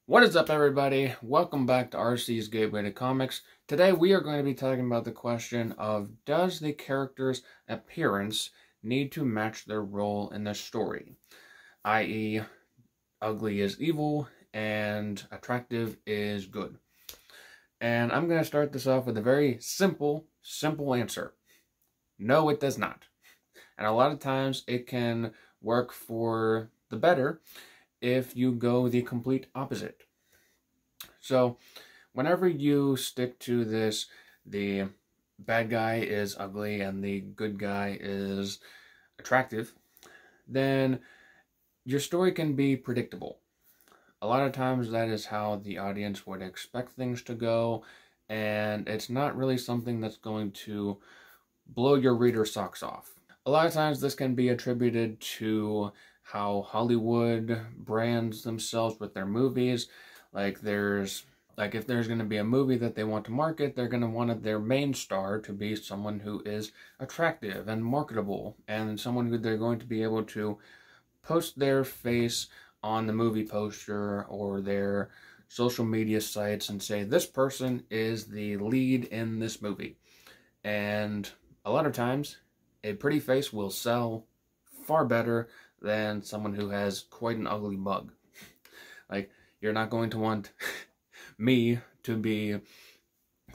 What is up, everybody? Welcome back to RC's Gateway to Comics. Today we are going to be talking about the question of, does the character's appearance need to match their role in the story? I.e., ugly is evil and attractive is good. And I'm going to start this off with a very simple answer. No, it does not. And a lot of times it can work for the better if you go the complete opposite. So, whenever you stick to this, the bad guy is ugly and the good guy is attractive, then your story can be predictable. A lot of times that is how the audience would expect things to go, and it's not really something that's going to blow your reader's socks off. A lot of times this can be attributed to how Hollywood brands themselves with their movies. Like if there's going to be a movie that they want to market, they're going to want their main star to be someone who is attractive and marketable, and someone who they're going to be able to post their face on the movie poster or their social media sites and say, this person is the lead in this movie. And a lot of times, a pretty face will sell far better than someone who has quite an ugly mug. Like, you're not going to want me to be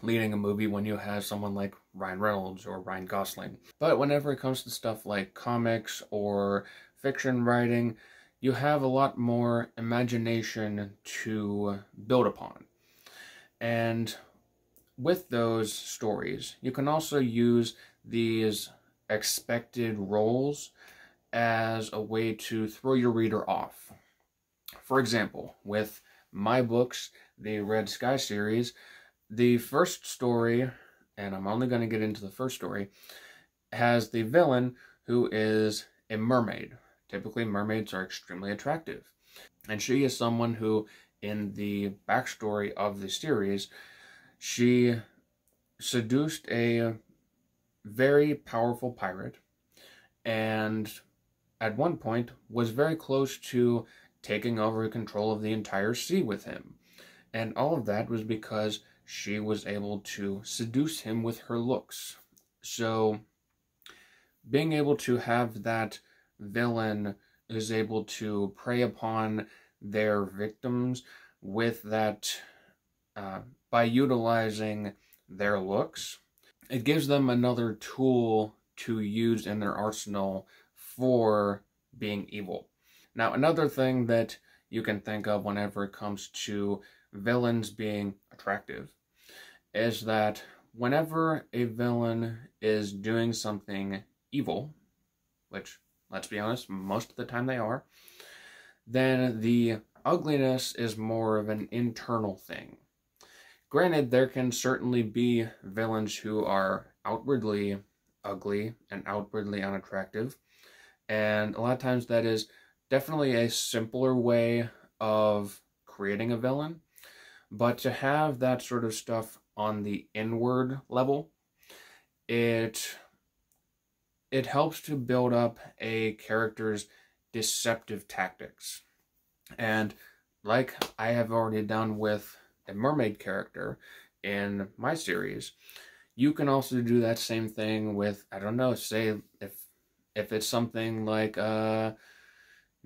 leading a movie when you have someone like Ryan Reynolds or Ryan Gosling. But whenever it comes to stuff like comics or fiction writing, you have a lot more imagination to build upon. And with those stories, you can also use these expected roles as a way to throw your reader off. For example, with my books, the Red Sky series, the first story, and I'm only going to get into the first story, has the villain who is a mermaid. Typically, mermaids are extremely attractive. And she is someone who, in the backstory of the series, she seduced a very powerful pirate, and at one point was very close to taking over control of the entire sea with him. And all of that was because she was able to seduce him with her looks. So, being able to have that villain is able to prey upon their victims with that, by utilizing their looks, it gives them another tool to use in their arsenal for being evil. Now, another thing that you can think of whenever it comes to villains being attractive is that whenever a villain is doing something evil, which, let's be honest, most of the time they are, then the ugliness is more of an internal thing. Granted, there can certainly be villains who are outwardly ugly and outwardly unattractive, and a lot of times that is definitely a simpler way of creating a villain, but to have that sort of stuff on the inward level, it helps to build up a character's deceptive tactics. And like I have already done with a mermaid character in my series, you can also do that same thing with, I don't know, say if it's something like a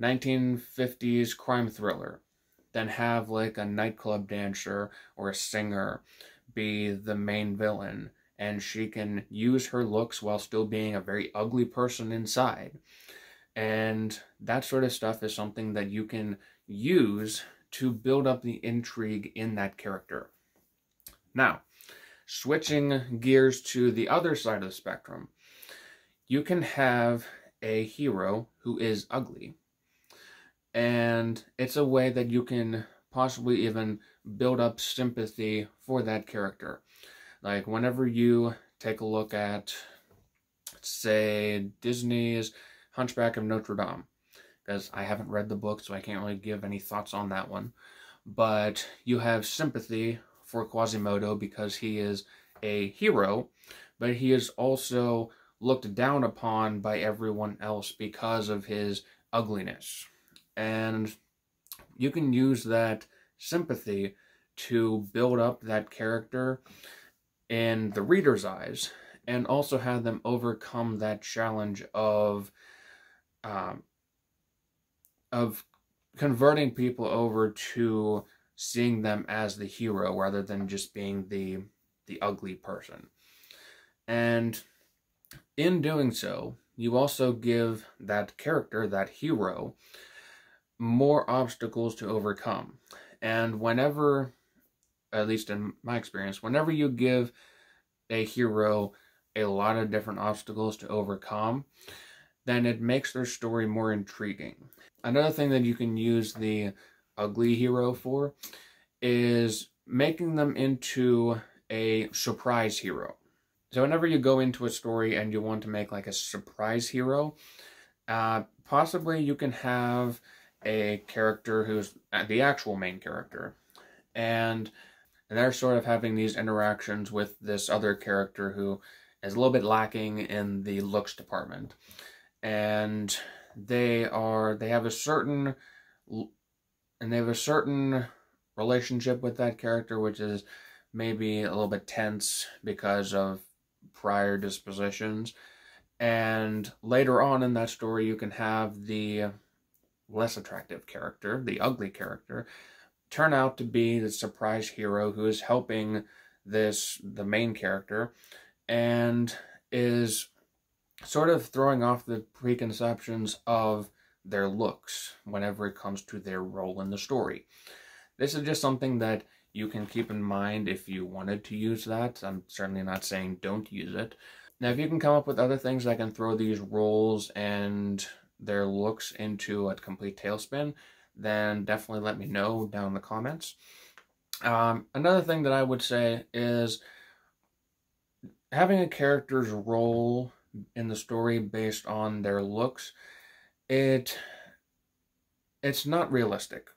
1950s crime thriller, then have like a nightclub dancer or a singer be the main villain, and she can use her looks while still being a very ugly person inside. And that sort of stuff is something that you can use to build up the intrigue in that character. Now, switching gears to the other side of the spectrum, you can have a hero who is ugly. And it's a way that you can possibly even build up sympathy for that character. Like, whenever you take a look at, say, Disney's Hunchback of Notre Dame, because I haven't read the book, so I can't really give any thoughts on that one, but you have sympathy for Quasimodo because he is a hero, but he is also looked down upon by everyone else because of his ugliness. And you can use that sympathy to build up that character in the reader's eyes, and also have them overcome that challenge of converting people over to seeing them as the hero rather than just being the ugly person. And in doing so, you also give that character, that hero, more obstacles to overcome. And whenever, at least in my experience, whenever you give a hero a lot of different obstacles to overcome, then it makes their story more intriguing. Another thing that you can use the ugly hero for is making them into a surprise hero. So whenever you go into a story and you want to make like a surprise hero, possibly you can have a character who's the actual main character, and they're sort of having these interactions with this other character who is a little bit lacking in the looks department, and they have a certain relationship with that character, which is maybe a little bit tense because of prior dispositions. And later on in that story, you can have the less attractive character, the ugly character, turn out to be the surprise hero who is helping the main character, and is sort of throwing off the preconceptions of their looks whenever it comes to their role in the story. This is just something that you can keep in mind if you wanted to use that. I'm certainly not saying don't use it. Now, if you can come up with other things that can throw these roles and their looks into a complete tailspin, then definitely let me know down in the comments. Another thing that I would say is having a character's role in the story based on their looks, it's not realistic.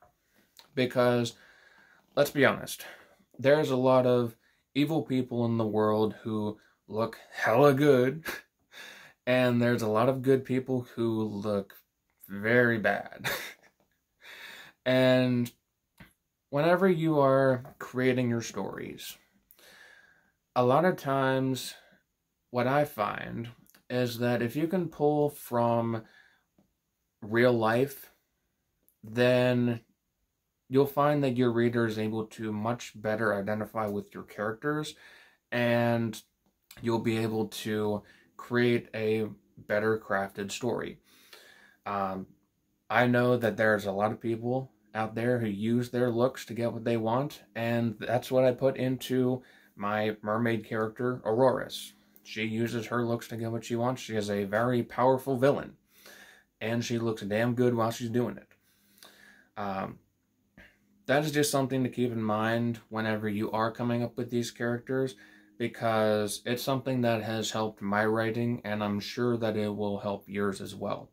Because, let's be honest, there's a lot of evil people in the world who look hella good, and there's a lot of good people who look very bad. And whenever you are creating your stories, a lot of times what I find is that if you can pull from real life, then you'll find that your reader is able to much better identify with your characters, and you'll be able to create a better crafted story. I know that there's a lot of people out there who use their looks to get what they want, and that's what I put into my mermaid character, Auroras. She uses her looks to get what she wants. She is a very powerful villain, and she looks damn good while she's doing it. That is just something to keep in mind whenever you are coming up with these characters, because it's something that has helped my writing, and I'm sure that it will help yours as well.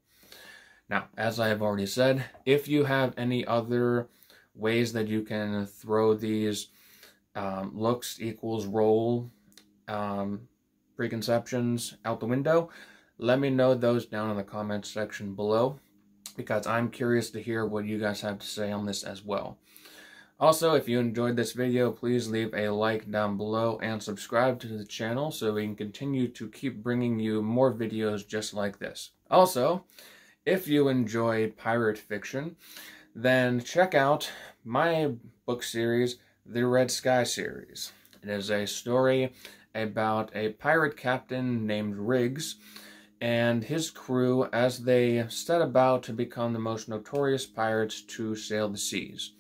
Now, as I have already said, if you have any other ways that you can throw these looks equals role preconceptions out the window, let me know those down in the comments section below, because I'm curious to hear what you guys have to say on this as well. Also, if you enjoyed this video, please leave a like down below and subscribe to the channel so we can continue to keep bringing you more videos just like this. Also, if you enjoy pirate fiction, then check out my book series, the Red Sky series. It is a story about a pirate captain named Riggs and his crew as they set about to become the most notorious pirates to sail the seas,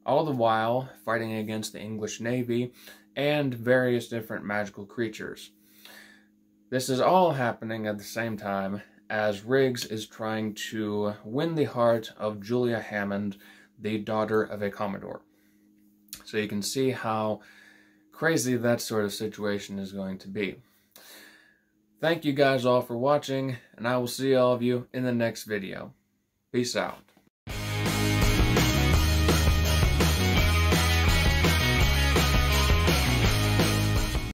all the while fighting against the English Navy and various different magical creatures. This is all happening at the same time as Riggs is trying to win the heart of Julia Hammond, the daughter of a Commodore. So you can see how crazy that sort of situation is going to be. Thank you guys all for watching, and I will see all of you in the next video. Peace out.